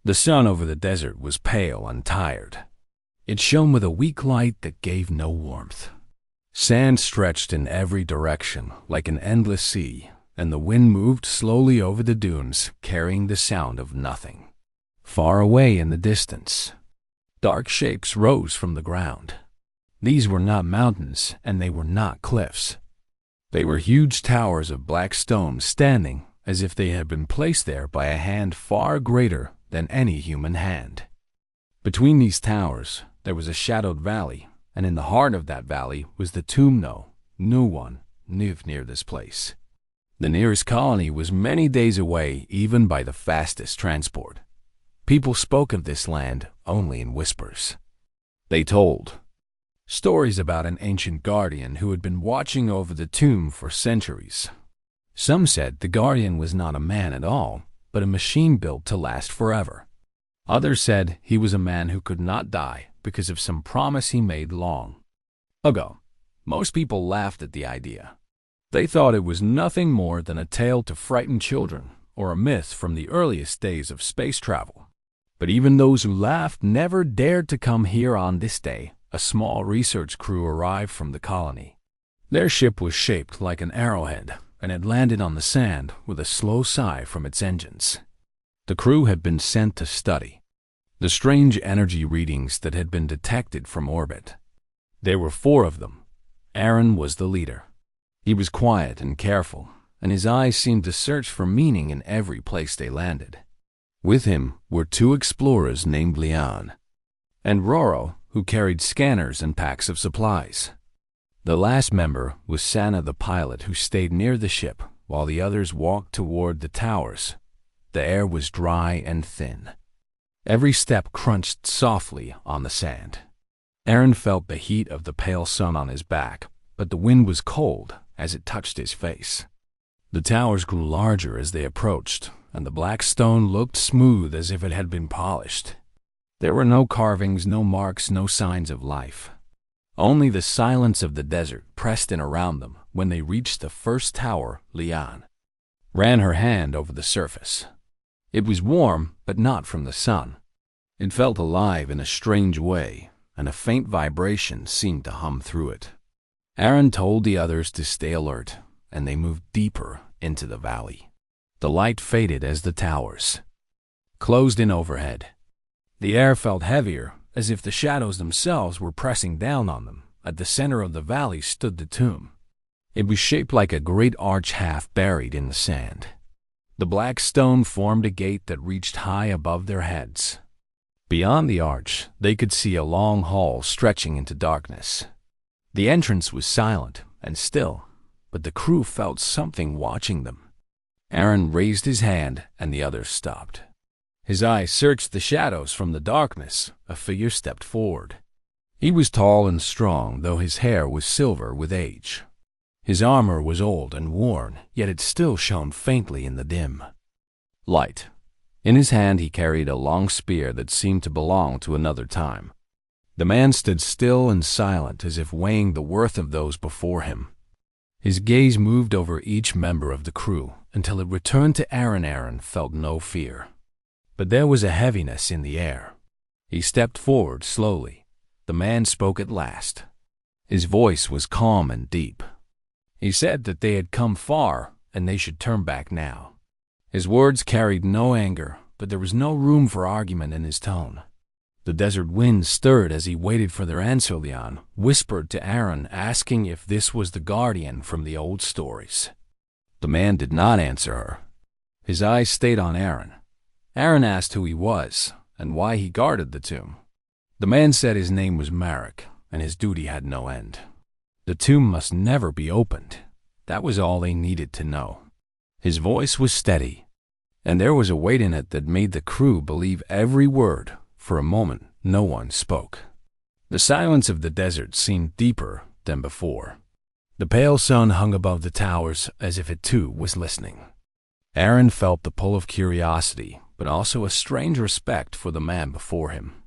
The sun over the desert was pale and tired. It shone with a weak light that gave no warmth. Sand stretched in every direction like an endless sea, and the wind moved slowly over the dunes, carrying the sound of nothing. Far away in the distance, dark shapes rose from the ground. These were not mountains, and they were not cliffs. They were huge towers of black stone standing as if they had been placed there by a hand far greater than any human hand. Between these towers, there was a shadowed valley, and in the heart of that valley was the tomb. No one lived near this place. The nearest colony was many days away, even by the fastest transport. People spoke of this land only in whispers. They told stories about an ancient guardian who had been watching over the tomb for centuries. Some said the guardian was not a man at all, but a machine built to last forever. Others said he was a man who could not die because of some promise he made long ago. Most people laughed at the idea. They thought it was nothing more than a tale to frighten children or a myth from the earliest days of space travel. But even those who laughed never dared to come here. On this day, a small research crew arrived from the colony. Their ship was shaped like an arrowhead and had landed on the sand with a slow sigh from its engines. The crew had been sent to study the strange energy readings that had been detected from orbit. There were 4 of them. Aaron was the leader. He was quiet and careful, and his eyes seemed to search for meaning in every place they landed. With him were 2 explorers named Leon and Roro, who carried scanners and packs of supplies. The last member was Sana, the pilot, who stayed near the ship while the others walked toward the towers. The air was dry and thin. Every step crunched softly on the sand. Aaron felt the heat of the pale sun on his back, but the wind was cold as it touched his face. The towers grew larger as they approached, and the black stone looked smooth as if it had been polished. There were no carvings, no marks, no signs of life. Only the silence of the desert pressed in around them. When they reached the first tower, Leon ran her hand over the surface. It was warm, but not from the sun. It felt alive in a strange way, and a faint vibration seemed to hum through it. Aaron told the others to stay alert, and they moved deeper into the valley. The light faded as the towers closed in overhead. The air felt heavier, as if the shadows themselves were pressing down on them. At the center of the valley stood the tomb. It was shaped like a great arch half buried in the sand. The black stone formed a gate that reached high above their heads. Beyond the arch, they could see a long hall stretching into darkness. The entrance was silent and still, but the crew felt something watching them. Aaron raised his hand, and the others stopped. His eyes searched the shadows from the darkness. A figure stepped forward. He was tall and strong, though his hair was silver with age. His armor was old and worn, yet it still shone faintly in the dim light. In his hand he carried a long spear that seemed to belong to another time. The man stood still and silent, as if weighing the worth of those before him. His gaze moved over each member of the crew until it returned to Aaron. Aaron felt no fear, but there was a heaviness in the air. He stepped forward slowly. The man spoke at last. His voice was calm and deep. He said that they had come far and they should turn back now. His words carried no anger, but there was no room for argument in his tone. The desert wind stirred as he waited for their answer. Leon whispered to Aaron, asking if this was the guardian from the old stories. The man did not answer her. His eyes stayed on Aaron. Aaron asked who he was and why he guarded the tomb. The man said his name was Marek, and his duty had no end. The tomb must never be opened. That was all they needed to know. His voice was steady, and there was a weight in it that made the crew believe every word. For a moment, no one spoke. The silence of the desert seemed deeper than before. The pale sun hung above the towers as if it too was listening. Aaron felt the pull of curiosity, but also a strange respect for the man before him.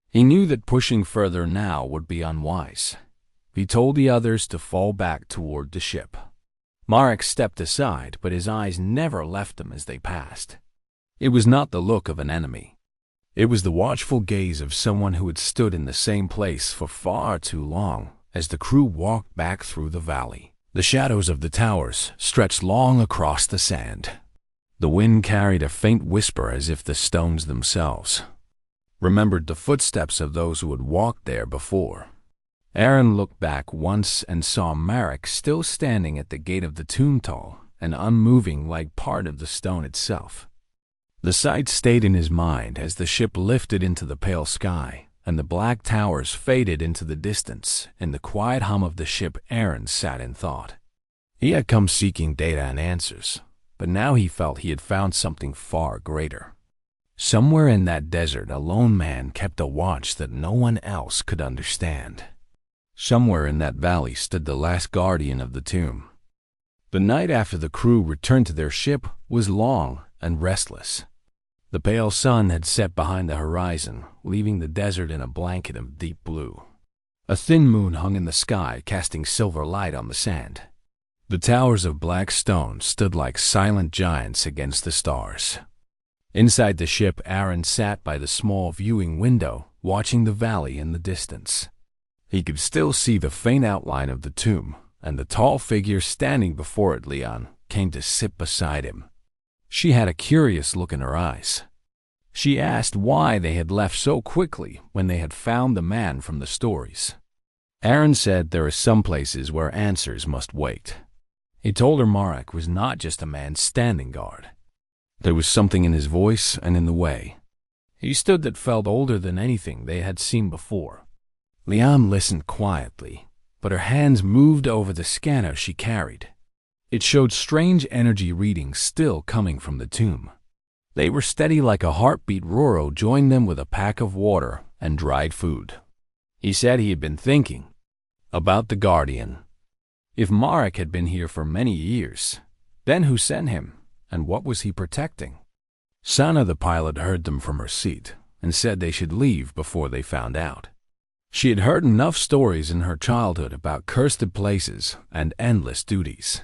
He knew that pushing further now would be unwise. He told the others to fall back toward the ship. Marek stepped aside, but his eyes never left them as they passed. It was not the look of an enemy. It was the watchful gaze of someone who had stood in the same place for far too long. As the crew walked back through the valley, the shadows of the towers stretched long across the sand. The wind carried a faint whisper as if the stones themselves remembered the footsteps of those who had walked there before. Aaron looked back once and saw Marek still standing at the gate of the tomb, tall and unmoving like part of the stone itself. The sight stayed in his mind as the ship lifted into the pale sky and the black towers faded into the distance. In the quiet hum of the ship, Aaron sat in thought. He had come seeking data and answers, but now he felt he had found something far greater. Somewhere in that desert, a lone man kept a watch that no one else could understand. Somewhere in that valley stood the last guardian of the tomb. The night after the crew returned to their ship was long and restless. The pale sun had set behind the horizon, leaving the desert in a blanket of deep blue. A thin moon hung in the sky, casting silver light on the sand. The towers of black stone stood like silent giants against the stars. Inside the ship, Aaron sat by the small viewing window, watching the valley in the distance. He could still see the faint outline of the tomb, and the tall figure standing before it. Leon came to sit beside him. She had a curious look in her eyes. She asked why they had left so quickly when they had found the man from the stories. Aaron said there are some places where answers must wait. He told her Marek was not just a man standing guard. There was something in his voice and in the way he stood that felt older than anything they had seen before. Liam listened quietly, but her hands moved over the scanner she carried. It showed strange energy readings still coming from the tomb. They were steady like a heartbeat. Roro joined them with a pack of water and dried food. He said he had been thinking about the Guardian. If Marek had been here for many years, then who sent him, and what was he protecting? Sana, the pilot, heard them from her seat and said they should leave before they found out. She had heard enough stories in her childhood about cursed places and endless duties.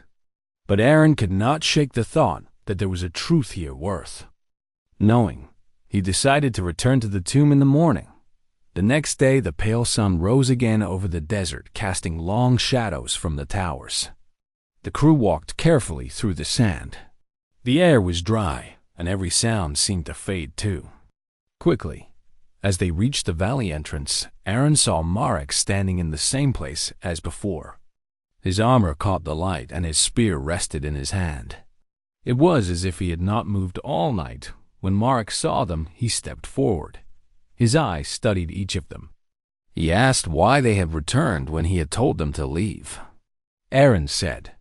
But Aaron could not shake the thought that there was a truth here worth knowing. He decided to return to the tomb in the morning. The next day, the pale sun rose again over the desert, casting long shadows from the towers. The crew walked carefully through the sand. The air was dry, and every sound seemed to fade too. Quickly, as they reached the valley entrance, Aaron saw Marek standing in the same place as before. His armor caught the light, and his spear rested in his hand. It was as if he had not moved all night. When Marek saw them, he stepped forward. His eyes studied each of them. He asked why they had returned when he had told them to leave. Aaron said,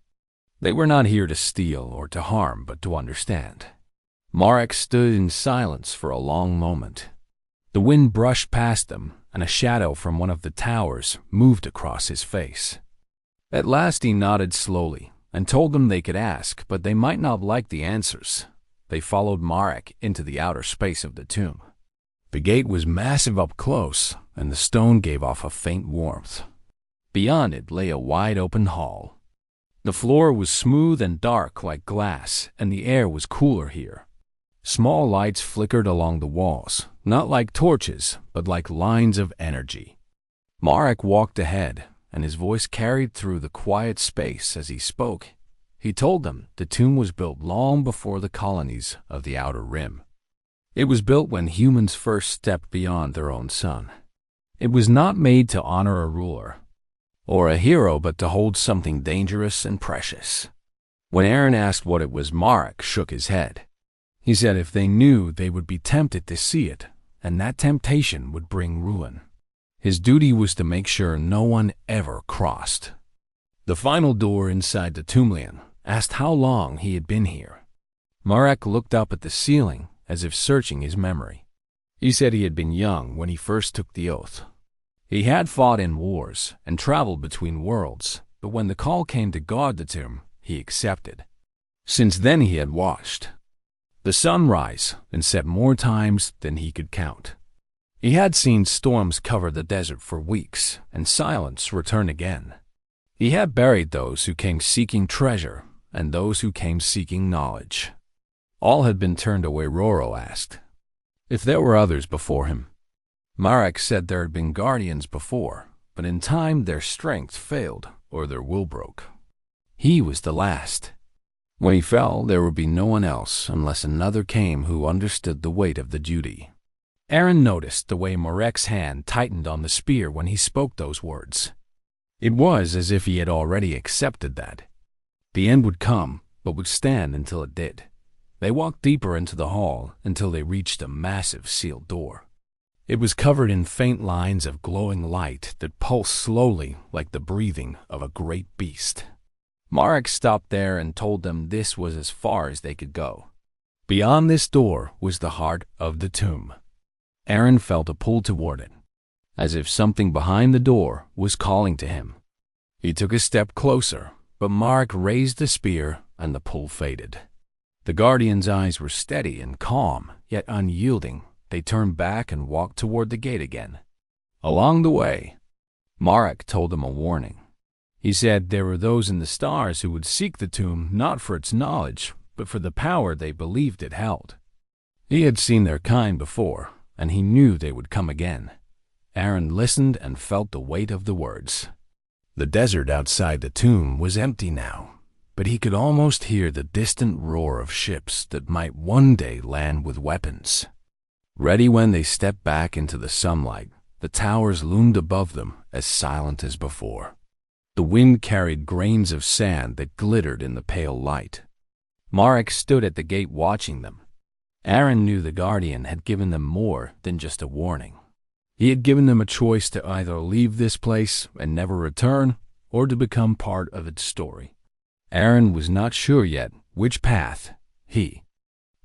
"They were not here to steal or to harm, but to understand." Marek stood in silence for a long moment. The wind brushed past them, and a shadow from one of the towers moved across his face. At last he nodded slowly and told them they could ask, but they might not like the answers. They followed Marek into the outer space of the tomb. The gate was massive up close, and the stone gave off a faint warmth. Beyond it lay a wide-open hall. The floor was smooth and dark like glass, and the air was cooler here. Small lights flickered along the walls, not like torches, but like lines of energy. Marek walked ahead, and his voice carried through the quiet space as he spoke. He told them the tomb was built long before the colonies of the Outer Rim. It was built when humans first stepped beyond their own sun. It was not made to honor a ruler or a hero, but to hold something dangerous and precious. When Aaron asked what it was, Marek shook his head. He said if they knew, they would be tempted to see it, and that temptation would bring ruin. His duty was to make sure no one ever crossed the final door inside the tomb. Leon asked how long he had been here. Marek looked up at the ceiling as if searching his memory. He said he had been young when he first took the oath. He had fought in wars and traveled between worlds, but when the call came to guard the tomb, he accepted. Since then he had watched the sun rise and set more times than he could count. He had seen storms cover the desert for weeks and silence return again. He had buried those who came seeking treasure and those who came seeking knowledge. All had been turned away. Roro asked, if there were others before him. Marek said there had been guardians before, but in time their strength failed or their will broke. He was the last. When he fell, there would be no one else unless another came who understood the weight of the duty. Aaron noticed the way Marek's hand tightened on the spear when he spoke those words. It was as if he had already accepted that. The end would come, but would stand until it did. They walked deeper into the hall until they reached a massive sealed door. It was covered in faint lines of glowing light that pulsed slowly like the breathing of a great beast. Marek stopped there and told them this was as far as they could go. Beyond this door was the heart of the tomb. Aaron felt a pull toward it, as if something behind the door was calling to him. He took a step closer, but Marek raised the spear and the pull faded. The guardian's eyes were steady and calm, yet unyielding. They turned back and walked toward the gate again. Along the way, Marek told them a warning. He said there were those in the stars who would seek the tomb not for its knowledge, but for the power they believed it held. He had seen their kind before, and he knew they would come again. Aaron listened and felt the weight of the words. The desert outside the tomb was empty now, but he could almost hear the distant roar of ships that might one day land with weapons. Ready when they stepped back into the sunlight, the towers loomed above them as silent as before. The wind carried grains of sand that glittered in the pale light. Marek stood at the gate watching them. Aaron knew the guardian had given them more than just a warning. He had given them a choice to either leave this place and never return, or to become part of its story. Aaron was not sure yet which path he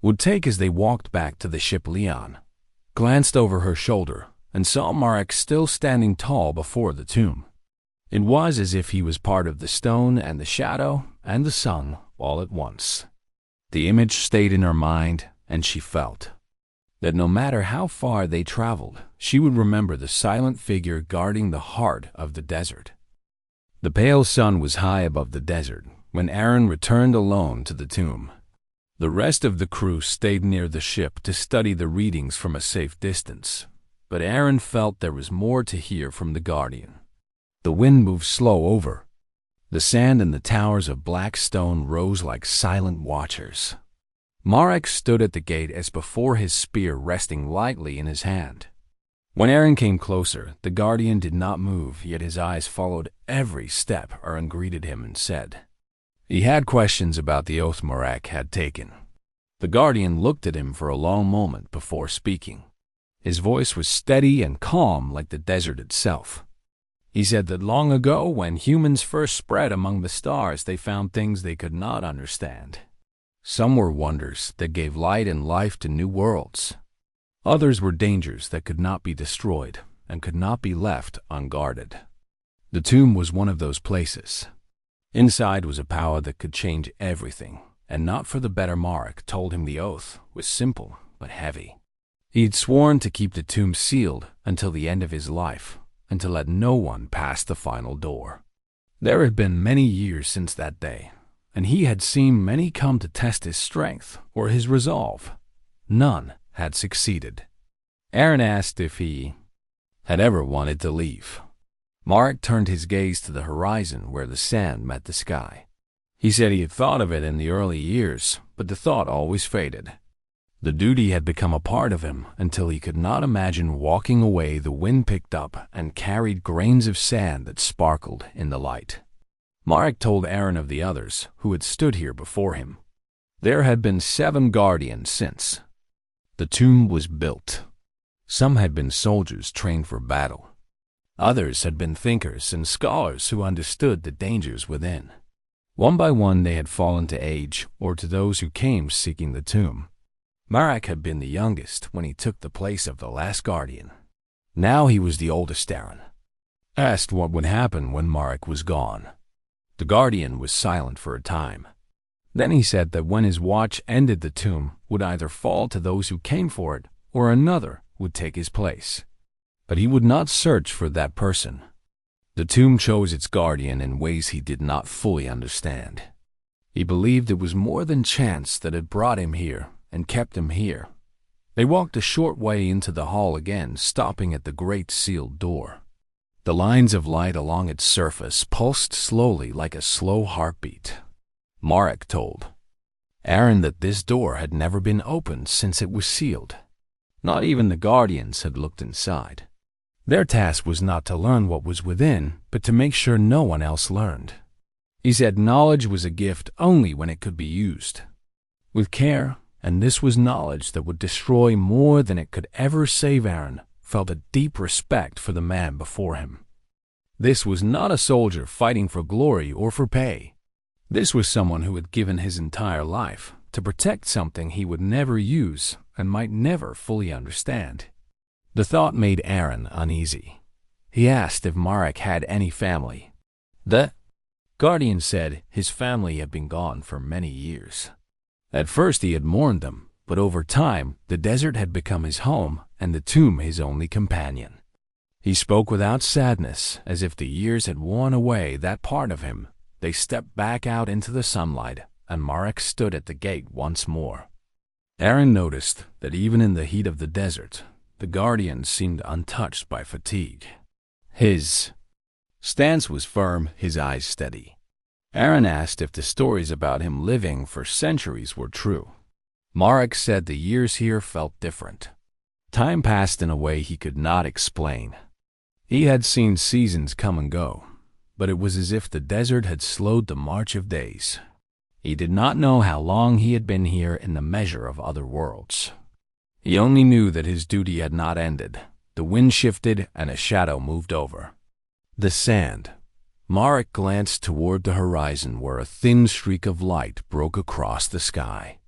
would take as they walked back to the ship Leon, glanced over her shoulder, and saw Marek still standing tall before the tomb. It was as if he was part of the stone and the shadow and the sun all at once. The image stayed in her mind, and she felt that no matter how far they traveled, she would remember the silent figure guarding the heart of the desert. The pale sun was high above the desert when Aaron returned alone to the tomb. The rest of the crew stayed near the ship to study the readings from a safe distance, but Aaron felt there was more to hear from the guardian. The wind moved slow over. The sand and the towers of black stone rose like silent watchers. Marek stood at the gate as before, his spear resting lightly in his hand. When Aaron came closer, the guardian did not move, yet his eyes followed every step Aaron greeted him and said. He had questions about the oath Marek had taken. The guardian looked at him for a long moment before speaking. His voice was steady and calm like the desert itself. He said that long ago, when humans first spread among the stars, they found things they could not understand. Some were wonders that gave light and life to new worlds. Others were dangers that could not be destroyed and could not be left unguarded. The tomb was one of those places. Inside was a power that could change everything, and not for the better. Marek told him the oath was simple but heavy. He had sworn to keep the tomb sealed until the end of his life, and to let no one pass the final door. There had been many years since that day, and he had seen many come to test his strength or his resolve. None had succeeded. Aaron asked if he had ever wanted to leave. Marek turned his gaze to the horizon where the sand met the sky. He said he had thought of it in the early years, but the thought always faded. The duty had become a part of him until he could not imagine walking away. The wind picked up and carried grains of sand that sparkled in the light. Marek told Aaron of the others who had stood here before him. There had been 7 guardians since the tomb was built. Some had been soldiers trained for battle. Others had been thinkers and scholars who understood the dangers within. One by one they had fallen to age or to those who came seeking the tomb. Marek had been the youngest when he took the place of the last guardian. Now he was the oldest. Aaron asked what would happen when Marek was gone. The guardian was silent for a time. Then he said that when his watch ended, the tomb would either fall to those who came for it, or another would take his place. But he would not search for that person. The tomb chose its guardian in ways he did not fully understand. He believed it was more than chance that had brought him here and kept him here. They walked a short way into the hall again, stopping at the great sealed door. The lines of light along its surface pulsed slowly like a slow heartbeat. Marek told Aaron that this door had never been opened since it was sealed. Not even the Guardians had looked inside. Their task was not to learn what was within, but to make sure no one else learned. He said knowledge was a gift only when it could be used with care, and this was knowledge that would destroy more than it could ever save. Aaron felt a deep respect for the man before him. This was not a soldier fighting for glory or for pay. This was someone who had given his entire life to protect something he would never use and might never fully understand. The thought made Aaron uneasy. He asked if Marek had any family. The Guardian said his family had been gone for many years. At first he had mourned them, but over time the desert had become his home and the tomb his only companion. He spoke without sadness, as if the years had worn away that part of him. They stepped back out into the sunlight, and Marek stood at the gate once more. Aaron noticed that even in the heat of the desert, the Guardian seemed untouched by fatigue. His stance was firm, his eyes steady. Aaron asked if the stories about him living for centuries were true. Marek said the years here felt different. Time passed in a way he could not explain. He had seen seasons come and go, but it was as if the desert had slowed the march of days. He did not know how long he had been here in the measure of other worlds. He only knew that his duty had not ended. The wind shifted and a shadow moved over the sand. Marek glanced toward the horizon where a thin streak of light broke across the sky.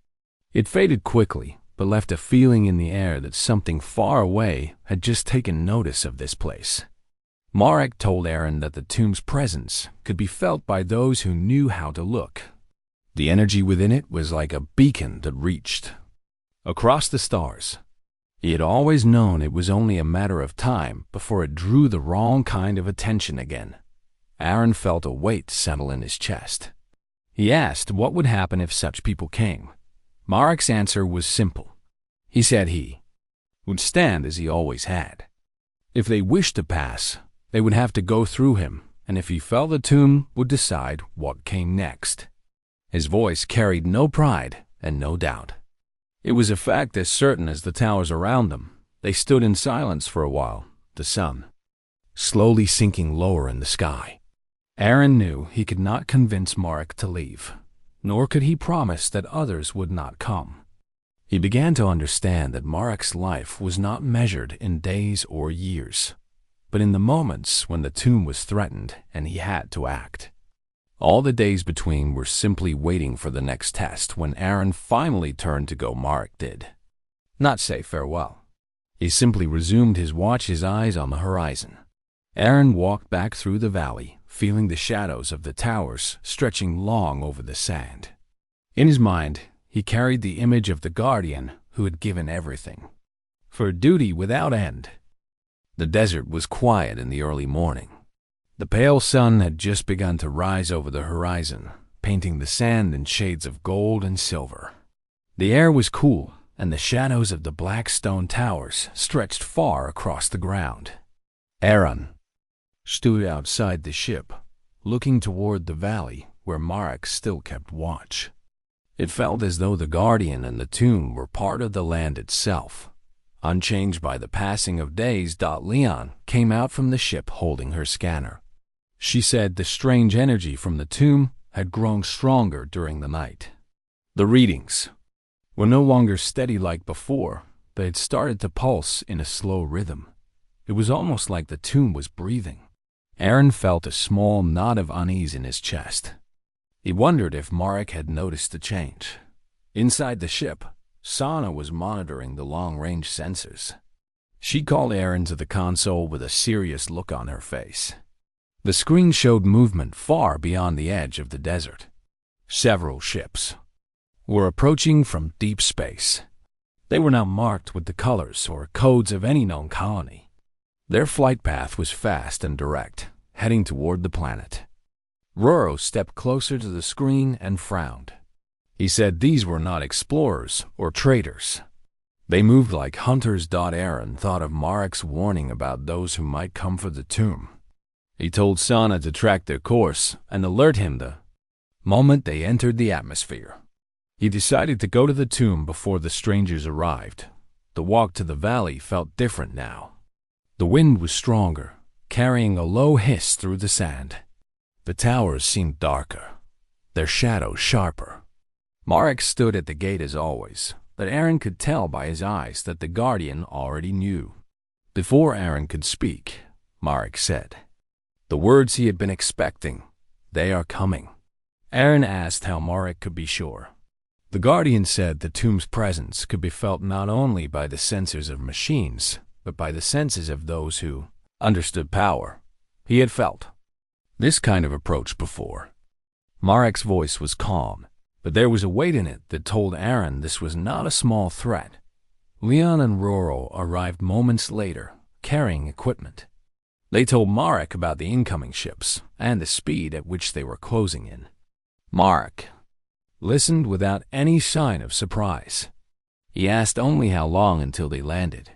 It faded quickly, but left a feeling in the air that something far away had just taken notice of this place. Marek told Aaron that the tomb's presence could be felt by those who knew how to look. The energy within it was like a beacon that reached across the stars. He had always known it was only a matter of time before it drew the wrong kind of attention again. Aaron felt a weight settle in his chest. He asked what would happen if such people came. Marek's answer was simple. He said he would stand as he always had. If they wished to pass, they would have to go through him, and if he fell, the tomb would decide what came next. His voice carried no pride and no doubt. It was a fact as certain as the towers around them. They stood in silence for a while, the sun slowly sinking lower in the sky. Aaron knew he could not convince Marek to leave, nor could he promise that others would not come. He began to understand that Marek's life was not measured in days or years, but in the moments when the tomb was threatened and he had to act. All the days between were simply waiting for the next test. When Aaron finally turned to go, Marek did not say farewell. He simply resumed his watch, his eyes on the horizon. Aaron walked back through the valley, feeling the shadows of the towers stretching long over the sand. In his mind, he carried the image of the Guardian who had given everything for duty without end. The desert was quiet in the early morning. The pale sun had just begun to rise over the horizon, painting the sand in shades of gold and silver. The air was cool, and the shadows of the black stone towers stretched far across the ground. Aaron stood outside the ship, looking toward the valley where Marek still kept watch. It felt as though the Guardian and the tomb were part of the land itself. Unchanged by the passing of days, Leon came out from the ship holding her scanner. She said the strange energy from the tomb had grown stronger during the night. The readings were no longer steady like before. They had started to pulse in a slow rhythm. It was almost like the tomb was breathing. Aaron felt a small knot of unease in his chest. He wondered if Marek had noticed the change. Inside the ship, Sana was monitoring the long-range sensors. She called Aaron to the console with a serious look on her face. The screen showed movement far beyond the edge of the desert. Several ships were approaching from deep space. They were now marked with the colors or codes of any known colony. Their flight path was fast and direct, heading toward the planet. Roro stepped closer to the screen and frowned. He said these were not explorers or traders. They moved like hunters. Aaron thought of Marek's warning about those who might come for the tomb. He told Sana to track their course and alert him the moment they entered the atmosphere. He decided to go to the tomb before the strangers arrived. The walk to the valley felt different now. The wind was stronger, carrying a low hiss through the sand. The towers seemed darker, their shadows sharper. Marek stood at the gate as always, but Aaron could tell by his eyes that the guardian already knew. Before Aaron could speak, Marek said the words he had been expecting. "They are coming." Aaron asked how Marek could be sure. The guardian said the tomb's presence could be felt not only by the sensors of machines, but by the senses of those who understood power. He had felt this kind of approach before. Marek's voice was calm, but there was a weight in it that told Aaron this was not a small threat. Leon and Roro arrived moments later, carrying equipment. They told Marek about the incoming ships and the speed at which they were closing in. Marek listened without any sign of surprise. He asked only how long until they landed.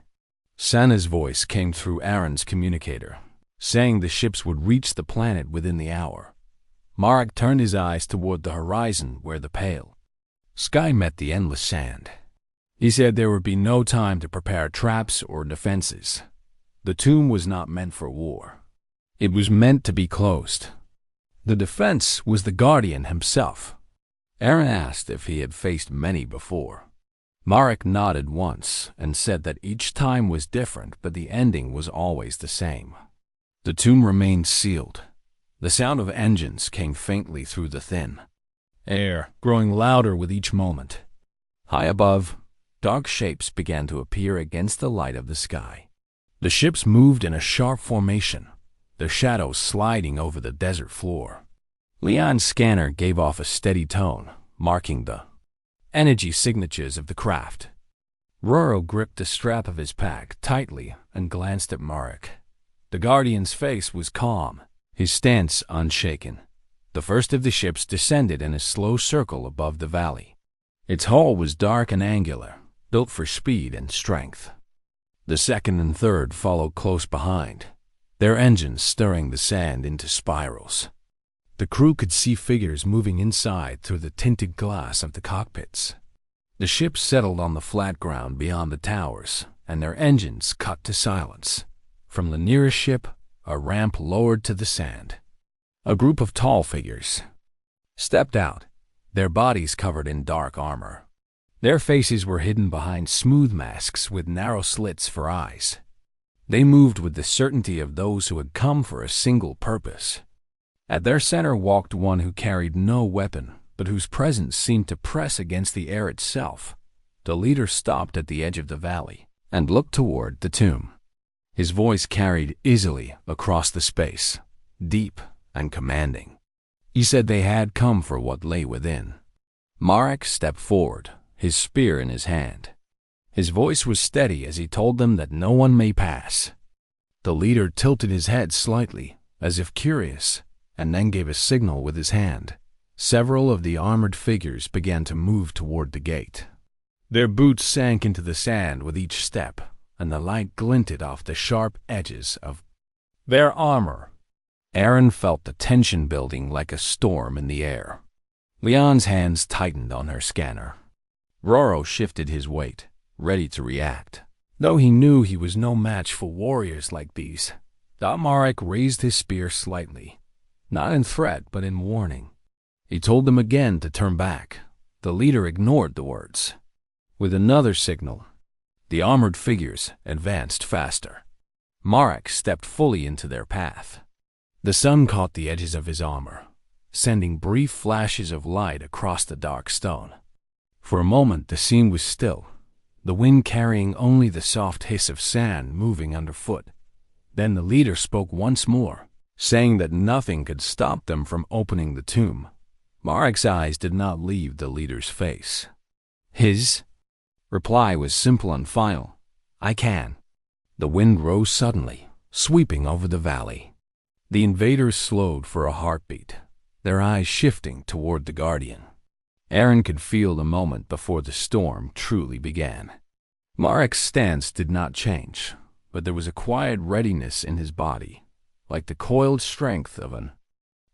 Sana's voice came through Aaron's communicator, saying the ships would reach the planet within the hour. Marek turned his eyes toward the horizon where the pale sky met the endless sand. He said there would be no time to prepare traps or defenses. The tomb was not meant for war. It was meant to be closed. The defense was the guardian himself. Aaron asked if he had faced many before. Marek nodded once and said that each time was different, but the ending was always the same. The tomb remained sealed. The sound of engines came faintly through the thin air, growing louder with each moment. High above, dark shapes began to appear against the light of the sky. The ships moved in a sharp formation, their shadows sliding over the desert floor. Leon's scanner gave off a steady tone, marking the energy signatures of the craft. Roro gripped the strap of his pack tightly and glanced at Marek. The guardian's face was calm, his stance unshaken. The first of the ships descended in a slow circle above the valley. Its hull was dark and angular, built for speed and strength. The second and third followed close behind, their engines stirring the sand into spirals. The crew could see figures moving inside through the tinted glass of the cockpits. The ships settled on the flat ground beyond the towers, and their engines cut to silence. From the nearest ship, a ramp lowered to the sand. A group of tall figures stepped out, their bodies covered in dark armor. Their faces were hidden behind smooth masks with narrow slits for eyes. They moved with the certainty of those who had come for a single purpose. At their center walked one who carried no weapon, but whose presence seemed to press against the air itself. The leader stopped at the edge of the valley and looked toward the tomb. His voice carried easily across the space, deep and commanding. He said they had come for what lay within. Marek stepped forward, his spear in his hand. His voice was steady as he told them that no one may pass. The leader tilted his head slightly, as if curious, and then gave a signal with his hand. Several of the armored figures began to move toward the gate. Their boots sank into the sand with each step, and the light glinted off the sharp edges of their armor. Aaron felt the tension building like a storm in the air. Leon's hands tightened on her scanner. Roro shifted his weight, ready to react. Though he knew he was no match for warriors like these, Marek raised his spear slightly, not in threat but in warning. He told them again to turn back. The leader ignored the words. With another signal, the armored figures advanced faster. Marek stepped fully into their path. The sun caught the edges of his armor, sending brief flashes of light across the dark stone. For a moment the scene was still, the wind carrying only the soft hiss of sand moving underfoot. Then the leader spoke once more, saying that nothing could stop them from opening the tomb. Marek's eyes did not leave the leader's face. His reply was simple and final. "I can." The wind rose suddenly, sweeping over the valley. The invaders slowed for a heartbeat, their eyes shifting toward the guardian. Aaron could feel the moment before the storm truly began. Marek's stance did not change, but there was a quiet readiness in his body, like the coiled strength of an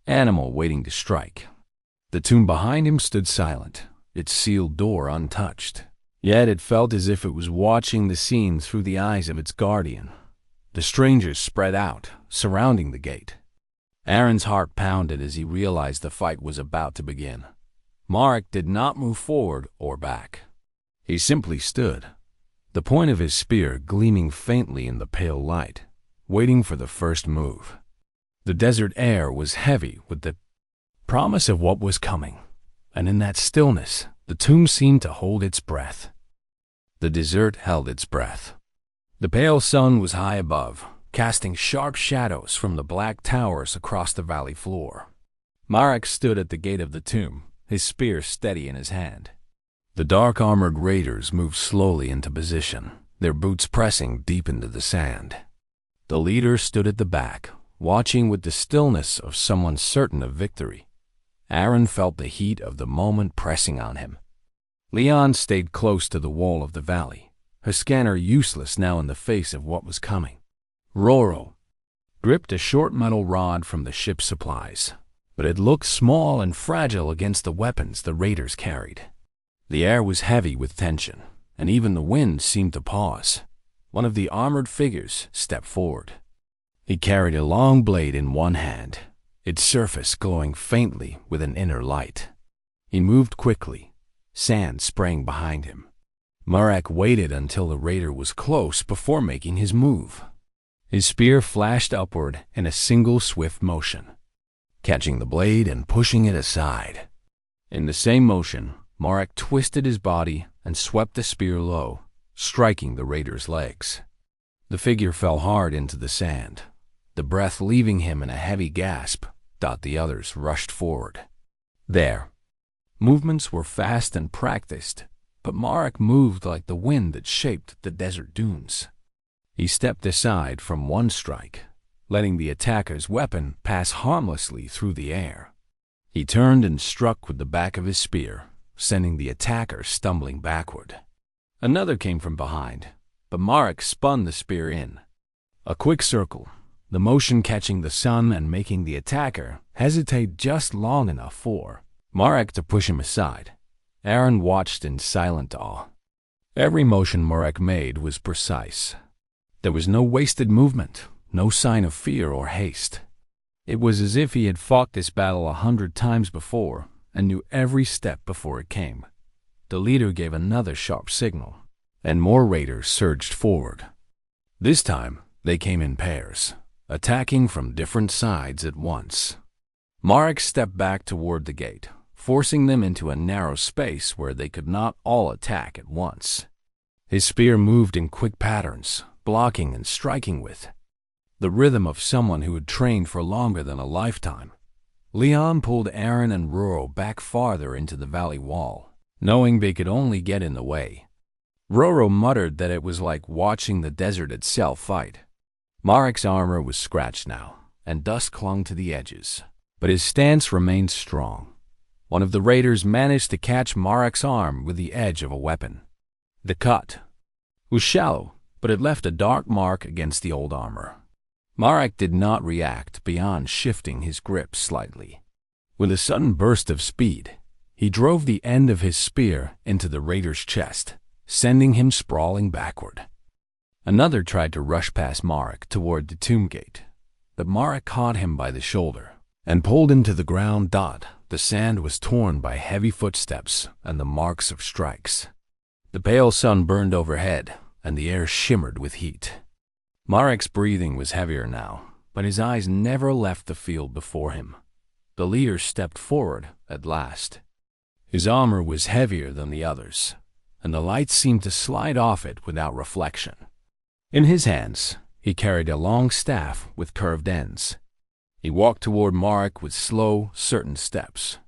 animal waiting to strike. The tomb behind him stood silent, its sealed door untouched. Yet it felt as if it was watching the scene through the eyes of its guardian. The strangers spread out, surrounding the gate. Aaron's heart pounded as he realized the fight was about to begin. Marek did not move forward or back. He simply stood, the point of his spear gleaming faintly in the pale light, waiting for the first move. The desert air was heavy with the promise of what was coming, and in that stillness, the tomb seemed to hold its breath. The desert held its breath. The pale sun was high above, casting sharp shadows from the black towers across the valley floor. Marek stood at the gate of the tomb, his spear steady in his hand. The dark-armored raiders moved slowly into position, their boots pressing deep into the sand. The leader stood at the back, watching with the stillness of someone certain of victory. Aaron felt the heat of the moment pressing on him. Leon stayed close to the wall of the valley, her scanner useless now in the face of what was coming. Roro gripped a short metal rod from the ship's supplies, but it looked small and fragile against the weapons the raiders carried. The air was heavy with tension, and even the wind seemed to pause. One of the armored figures stepped forward. He carried a long blade in one hand, its surface glowing faintly with an inner light. He moved quickly, sand spraying behind him. Marek waited until the raider was close before making his move. His spear flashed upward in a single swift motion, catching the blade and pushing it aside. In the same motion, Marek twisted his body and swept the spear low, striking the raider's legs. The figure fell hard into the sand, the breath leaving him in a heavy gasp. The others rushed forward. Their movements were fast and practiced, but Marek moved like the wind that shaped the desert dunes. He stepped aside from one strike, letting the attacker's weapon pass harmlessly through the air. He turned and struck with the back of his spear, sending the attacker stumbling backward. Another came from behind, but Marek spun the spear in. A quick circle, the motion catching the sun and making the attacker hesitate just long enough for Marek to push him aside. Aaron watched in silent awe. Every motion Marek made was precise. There was no wasted movement, no sign of fear or haste. It was as if he had fought this battle 100 times before and knew every step before it came. The leader gave another sharp signal, and more raiders surged forward. This time, they came in pairs, attacking from different sides at once. Marek stepped back toward the gate, forcing them into a narrow space where they could not all attack at once. His spear moved in quick patterns, blocking and striking with the rhythm of someone who had trained for longer than a lifetime. Leon pulled Aaron and Roro back farther into the valley wall, knowing they could only get in the way. Roro muttered that it was like watching the desert itself fight. Marek's armor was scratched now, and dust clung to the edges, but his stance remained strong. One of the raiders managed to catch Marek's arm with the edge of a weapon. The cut was shallow, but it left a dark mark against the old armor. Marek did not react beyond shifting his grip slightly. With a sudden burst of speed, he drove the end of his spear into the raider's chest, sending him sprawling backward. Another tried to rush past Marek toward the tomb gate, but Marek caught him by the shoulder and pulled him to the ground. The sand was torn by heavy footsteps and the marks of strikes. The pale sun burned overhead, and the air shimmered with heat. Marek's breathing was heavier now, but his eyes never left the field before him. The leader stepped forward at last. His armor was heavier than the others, and the light seemed to slide off it without reflection. In his hands, he carried a long staff with curved ends. He walked toward Marek with slow, certain steps.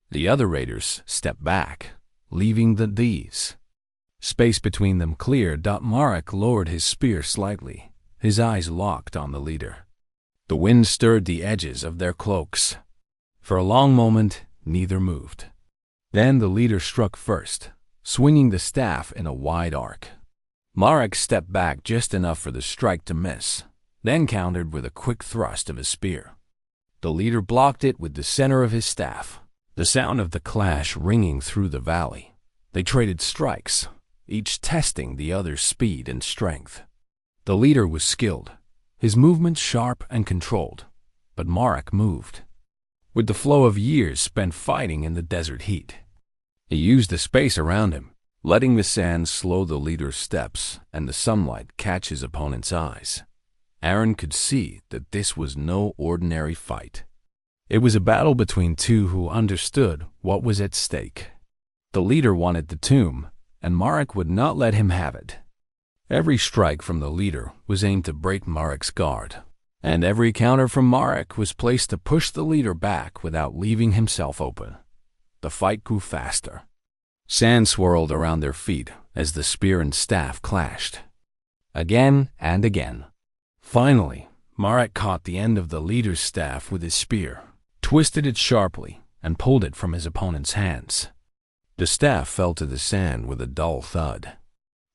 The other raiders stepped back, leaving these space between them clear. Marek lowered his spear slightly, his eyes locked on the leader. The wind stirred the edges of their cloaks. For a long moment, neither moved. Then the leader struck first, swinging the staff in a wide arc. Marek stepped back just enough for the strike to miss, then countered with a quick thrust of his spear. The leader blocked it with the center of his staff, the sound of the clash ringing through the valley. They traded strikes, each testing the other's speed and strength. The leader was skilled, his movements sharp and controlled, but Marek moved with the flow of years spent fighting in the desert heat. He used the space around him, letting the sand slow the leader's steps and the sunlight catch his opponent's eyes. Aaron could see that this was no ordinary fight. It was a battle between two who understood what was at stake. The leader wanted the tomb, and Marek would not let him have it. Every strike from the leader was aimed to break Marek's guard, and every counter from Marek was placed to push the leader back without leaving himself open. The fight grew faster. Sand swirled around their feet as the spear and staff clashed. Again and again. Finally, Marek caught the end of the leader's staff with his spear, twisted it sharply, and pulled it from his opponent's hands. The staff fell to the sand with a dull thud.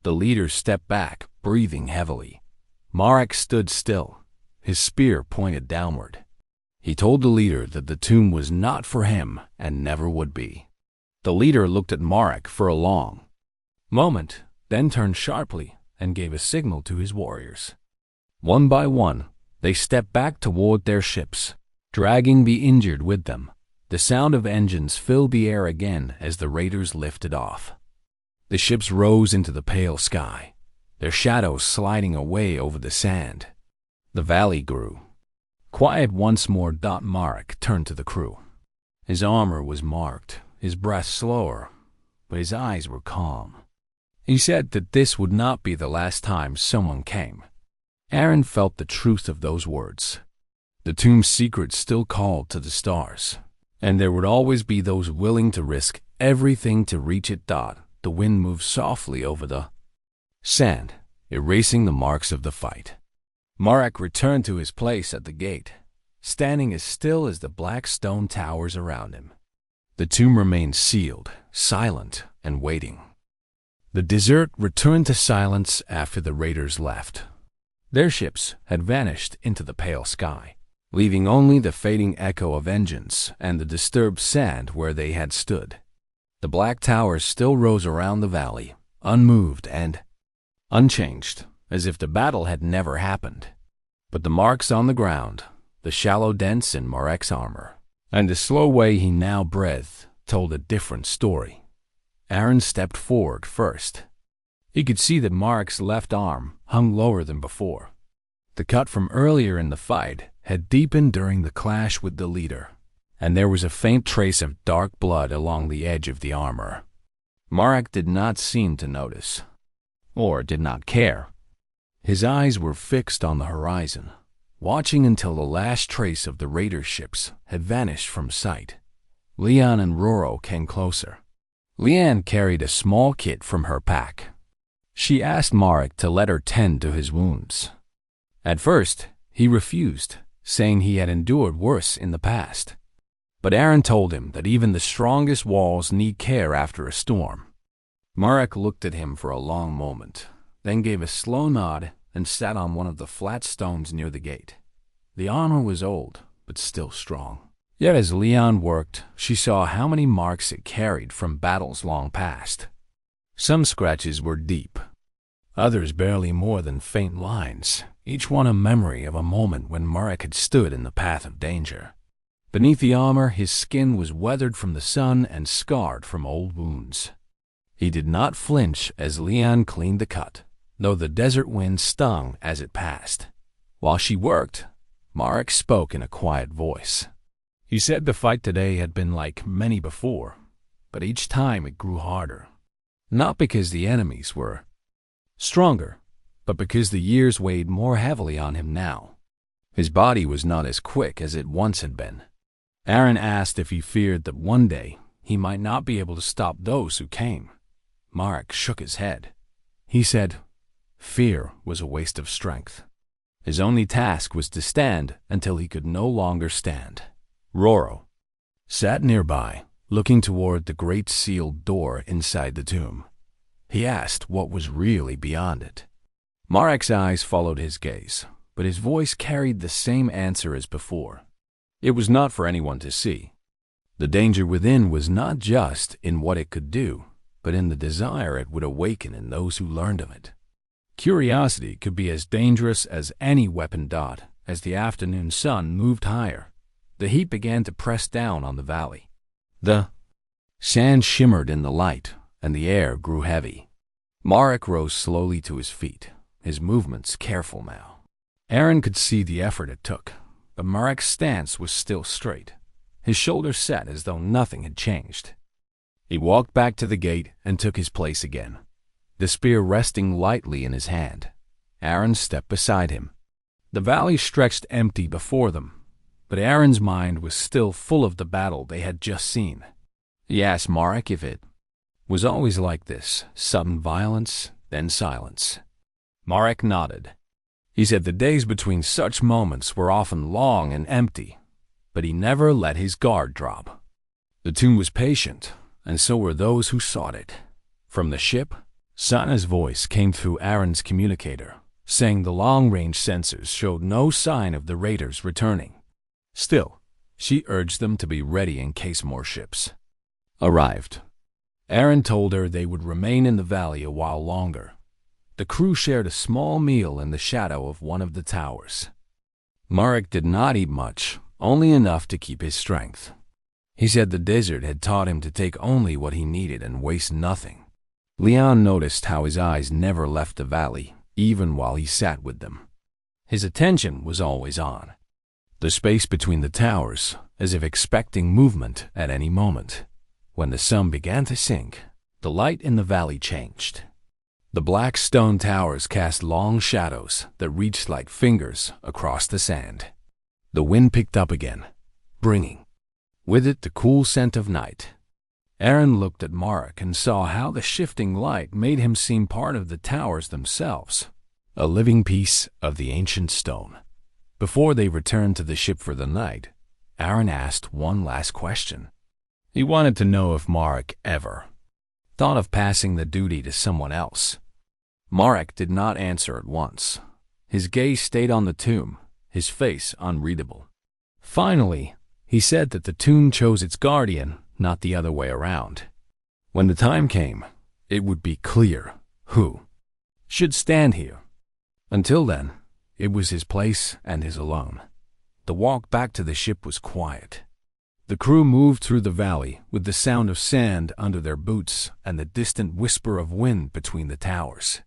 The leader stepped back, breathing heavily. Marek stood still, his spear pointed downward. He told the leader that the tomb was not for him and never would be. The leader looked at Marek for a long moment, then turned sharply and gave a signal to his warriors. One by one, they stepped back toward their ships, dragging the injured with them. The sound of engines filled the air again as the raiders lifted off. The ships rose into the pale sky, their shadows sliding away over the sand. The valley grew quiet once more. Marek turned to the crew. His armor was marked, his breath slower, but his eyes were calm. He said that this would not be the last time someone came. Aaron felt the truth of those words. The tomb's secret still called to the stars, and there would always be those willing to risk everything to reach it. The wind moved softly over the sand, erasing the marks of the fight. Marek returned to his place at the gate, standing as still as the black stone towers around him. The tomb remained sealed, silent, and waiting. The desert returned to silence after the raiders left. Their ships had vanished into the pale sky, leaving only the fading echo of engines and the disturbed sand where they had stood. The black towers still rose around the valley, unmoved and unchanged, as if the battle had never happened. But the marks on the ground, the shallow dents in Marek's armor, and the slow way he now breathed told a different story. Aaron stepped forward first. He could see that Marek's left arm hung lower than before. The cut from earlier in the fight had deepened during the clash with the leader, and there was a faint trace of dark blood along the edge of the armor. Marek did not seem to notice, or did not care. His eyes were fixed on the horizon, watching until the last trace of the raider ships had vanished from sight. Leon and Roro came closer. Leanne carried a small kit from her pack. She asked Marek to let her tend to his wounds. At first, he refused, saying he had endured worse in the past. But Aaron told him that even the strongest walls need care after a storm. Marek looked at him for a long moment, then gave a slow nod and sat on one of the flat stones near the gate. The armor was old, but still strong. Yet as Leon worked, she saw how many marks it carried from battles long past. Some scratches were deep, others barely more than faint lines, each one a memory of a moment when Marek had stood in the path of danger. Beneath the armor, his skin was weathered from the sun and scarred from old wounds. He did not flinch as Leon cleaned the cut, though the desert wind stung as it passed. While she worked, Marek spoke in a quiet voice. He said the fight today had been like many before, but each time it grew harder. Not because the enemies were stronger, but because the years weighed more heavily on him now. His body was not as quick as it once had been. Aaron asked if he feared that one day he might not be able to stop those who came. Marek shook his head. He said fear was a waste of strength. His only task was to stand until he could no longer stand. Roro sat nearby, looking toward the great sealed door inside the tomb. He asked what was really beyond it. Marek's eyes followed his gaze, but his voice carried the same answer as before. It was not for anyone to see. The danger within was not just in what it could do, but in the desire it would awaken in those who learned of it. Curiosity could be as dangerous as any weapon. As the afternoon sun moved higher, the heat began to press down on the valley. The sand shimmered in the light, and the air grew heavy. Marek rose slowly to his feet, his movements careful now. Aaron could see the effort it took, but Marek's stance was still straight, his shoulders set as though nothing had changed. He walked back to the gate and took his place again, the spear resting lightly in his hand. Aaron stepped beside him. The valley stretched empty before them, but Aaron's mind was still full of the battle they had just seen. He asked Marek if it was always like this, sudden violence, then silence. Marek nodded. He said the days between such moments were often long and empty, but he never let his guard drop. The tomb was patient, and so were those who sought it. From the ship, Sana's voice came through Aaron's communicator, saying the long-range sensors showed no sign of the raiders returning. Still, she urged them to be ready in case more ships arrived. Aaron told her they would remain in the valley a while longer. The crew shared a small meal in the shadow of one of the towers. Marek did not eat much, only enough to keep his strength. He said the desert had taught him to take only what he needed and waste nothing. Leon noticed how his eyes never left the valley, even while he sat with them. His attention was always on the space between the towers, as if expecting movement at any moment. When the sun began to sink, the light in the valley changed. The black stone towers cast long shadows that reached like fingers across the sand. The wind picked up again, bringing with it the cool scent of night. Aaron looked at Marek and saw how the shifting light made him seem part of the towers themselves, a living piece of the ancient stone. Before they returned to the ship for the night, Aaron asked one last question. He wanted to know if Marek ever thought of passing the duty to someone else. Marek did not answer at once. His gaze stayed on the tomb, his face unreadable. Finally, he said that the tomb chose its guardian, not the other way around. When the time came, it would be clear who should stand here. Until then, it was his place and his alone. The walk back to the ship was quiet. The crew moved through the valley with the sound of sand under their boots and the distant whisper of wind between the towers.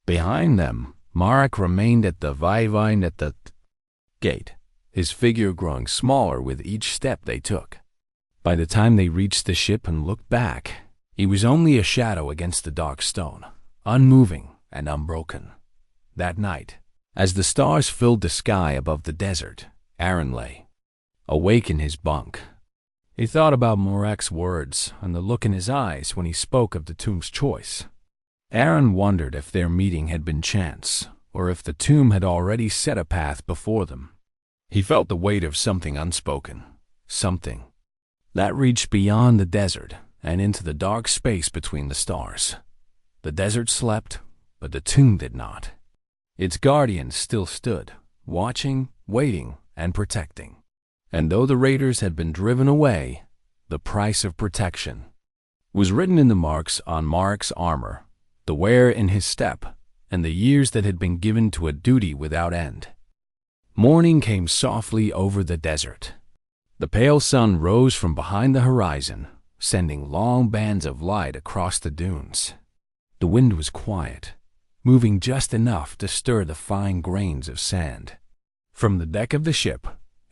Behind them, Marek remained at the gate, his figure growing smaller with each step they took. By the time they reached the ship and looked back, he was only a shadow against the dark stone, unmoving and unbroken. That night, as the stars filled the sky above the desert, Aaron lay awake in his bunk. He thought about Marek's words and the look in his eyes when he spoke of the tomb's choice. Aaron wondered if their meeting had been chance, or if the tomb had already set a path before them. He felt the weight of something unspoken, something that reached beyond the desert and into the dark space between the stars. The desert slept, but the tomb did not. Its guardian still stood, watching, waiting, and protecting. And though the raiders had been driven away, the price of protection was written in the marks on Marek's armor, the wear in his step, and the years that had been given to a duty without end. Morning came softly over the desert. The pale sun rose from behind the horizon, sending long bands of light across the dunes. The wind was quiet, moving just enough to stir the fine grains of sand. From the deck of the ship,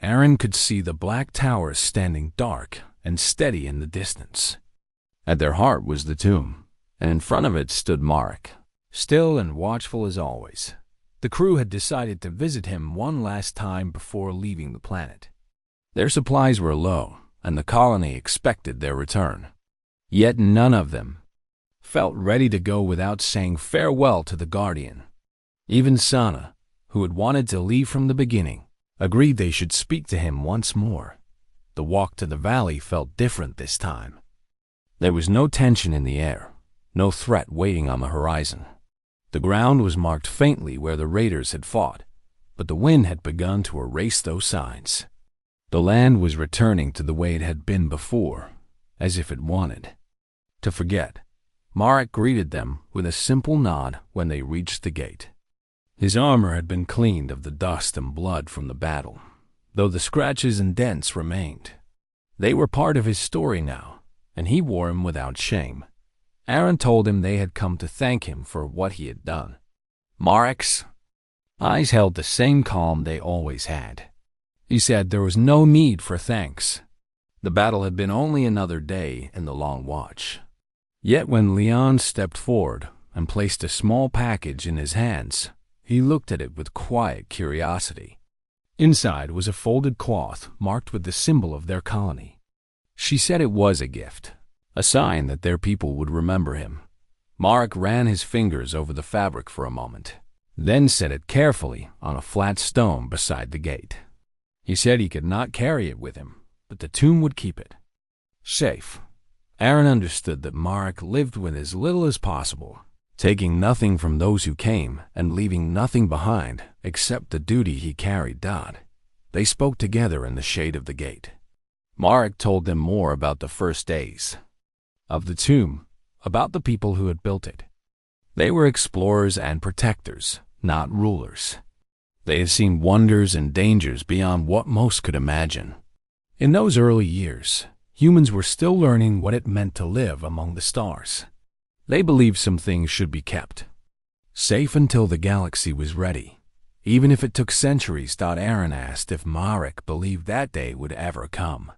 Aaron could see the black towers standing dark and steady in the distance. At their heart was the tomb, and in front of it stood Marek, still and watchful as always. The crew had decided to visit him one last time before leaving the planet. Their supplies were low, and the colony expected their return. Yet none of them felt ready to go without saying farewell to the guardian. Even Sana, who had wanted to leave from the beginning, agreed they should speak to him once more. The walk to the valley felt different this time. There was no tension in the air, no threat waiting on the horizon. The ground was marked faintly where the raiders had fought, but the wind had begun to erase those signs. The land was returning to the way it had been before, as if it wanted to forget. Marek greeted them with a simple nod when they reached the gate. His armor had been cleaned of the dust and blood from the battle, though the scratches and dents remained. They were part of his story now, and he wore them without shame. Aaron told him they had come to thank him for what he had done. Marek's eyes held the same calm they always had. He said there was no need for thanks. The battle had been only another day in the long watch. Yet when Leon stepped forward and placed a small package in his hands, he looked at it with quiet curiosity. Inside was a folded cloth marked with the symbol of their colony. She said it was a gift, a sign that their people would remember him. Marek ran his fingers over the fabric for a moment, then set it carefully on a flat stone beside the gate. He said he could not carry it with him, but the tomb would keep it safe. Aaron understood that Marek lived with as little as possible, taking nothing from those who came and leaving nothing behind except the duty he carried. They spoke together in the shade of the gate. Marek told them more about the first days of the tomb, about the people who had built it. They were explorers and protectors, not rulers. They had seen wonders and dangers beyond what most could imagine. In those early years, humans were still learning what it meant to live among the stars. They believed some things should be kept safe until the galaxy was ready, even if it took centuries. Aaron asked if Marek believed that day would ever come.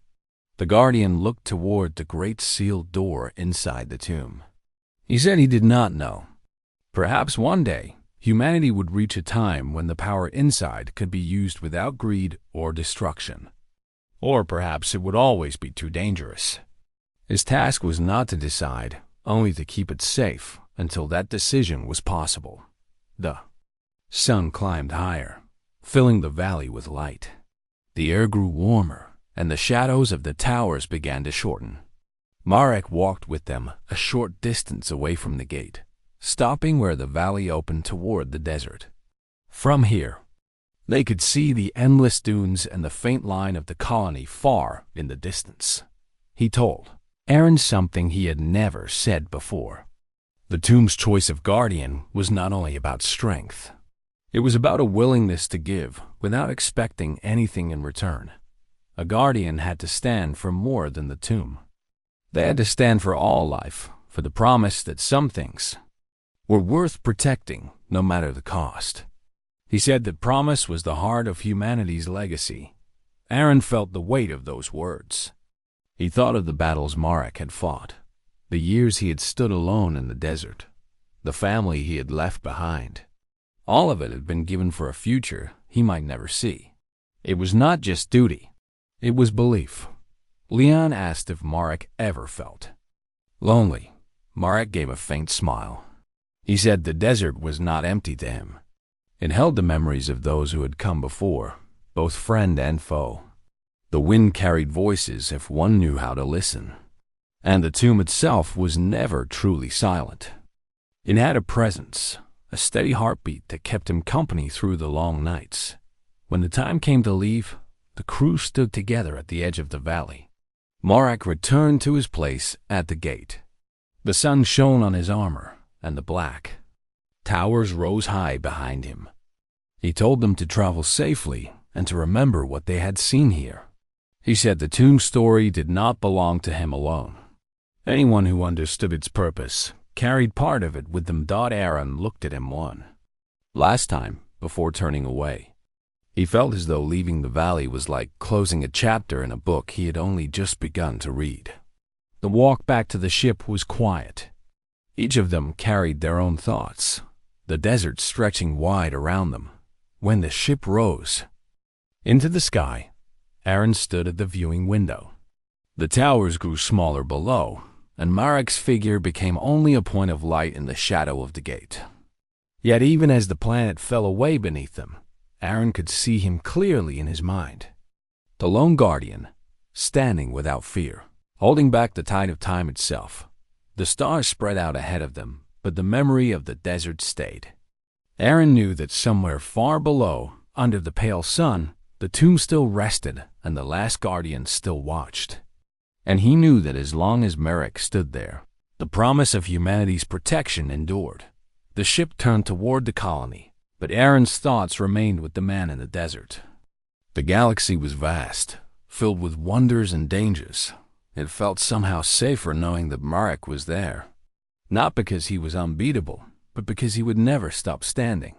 The Guardian looked toward the great sealed door inside the tomb. He said he did not know. Perhaps one day, humanity would reach a time when the power inside could be used without greed or destruction. Or perhaps it would always be too dangerous. His task was not to decide, only to keep it safe until that decision was possible. The sun climbed higher, filling the valley with light. The air grew warmer, and the shadows of the towers began to shorten. Marek walked with them a short distance away from the gate, stopping where the valley opened toward the desert. From here, they could see the endless dunes and the faint line of the colony far in the distance. He told Aaron something he had never said before. The tomb's choice of guardian was not only about strength. It was about a willingness to give without expecting anything in return. A guardian had to stand for more than the tomb. They had to stand for all life, for the promise that some things were worth protecting no matter the cost. He said that promise was the heart of humanity's legacy. Aaron felt the weight of those words. He thought of the battles Marek had fought, the years he had stood alone in the desert, the family he had left behind. All of it had been given for a future he might never see. It was not just duty. It was belief. Leon asked if Marek ever felt lonely. Marek gave a faint smile. He said the desert was not empty to him. It held the memories of those who had come before, both friend and foe. The wind carried voices if one knew how to listen. And the tomb itself was never truly silent. It had a presence, a steady heartbeat that kept him company through the long nights. When the time came to leave, the crew stood together at the edge of the valley. Marek returned to his place at the gate. The sun shone on his armor, and the black towers rose high behind him. He told them to travel safely and to remember what they had seen here. He said the tomb story did not belong to him alone. Anyone who understood its purpose carried part of it with them. Aaron looked at him last time before turning away. He felt as though leaving the valley was like closing a chapter in a book he had only just begun to read. The walk back to the ship was quiet. Each of them carried their own thoughts, the desert stretching wide around them. When the ship rose into the sky, Aaron stood at the viewing window. The towers grew smaller below, and Marek's figure became only a point of light in the shadow of the gate. Yet even as the planet fell away beneath them, Aaron could see him clearly in his mind. The lone guardian, standing without fear, holding back the tide of time itself. The stars spread out ahead of them, but the memory of the desert stayed. Aaron knew that somewhere far below, under the pale sun, the tomb still rested and the last guardian still watched. And he knew that as long as Merrick stood there, the promise of humanity's protection endured. The ship turned toward the colony, but Aaron's thoughts remained with the man in the desert. The galaxy was vast, filled with wonders and dangers. It felt somehow safer knowing that Merrick was there. Not because he was unbeatable, but because he would never stop standing.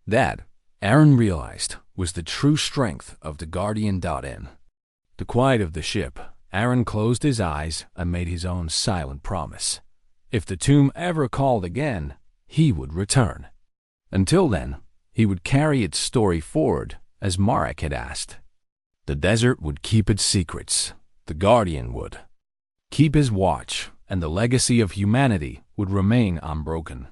That, Aaron realized, was the true strength of the Guardian.N. The quiet of the ship, Aaron closed his eyes and made his own silent promise. If the tomb ever called again, he would return. Until then, he would carry its story forward, as Marek had asked. The desert would keep its secrets. The Guardian would keep his watch, and the legacy of humanity would remain unbroken.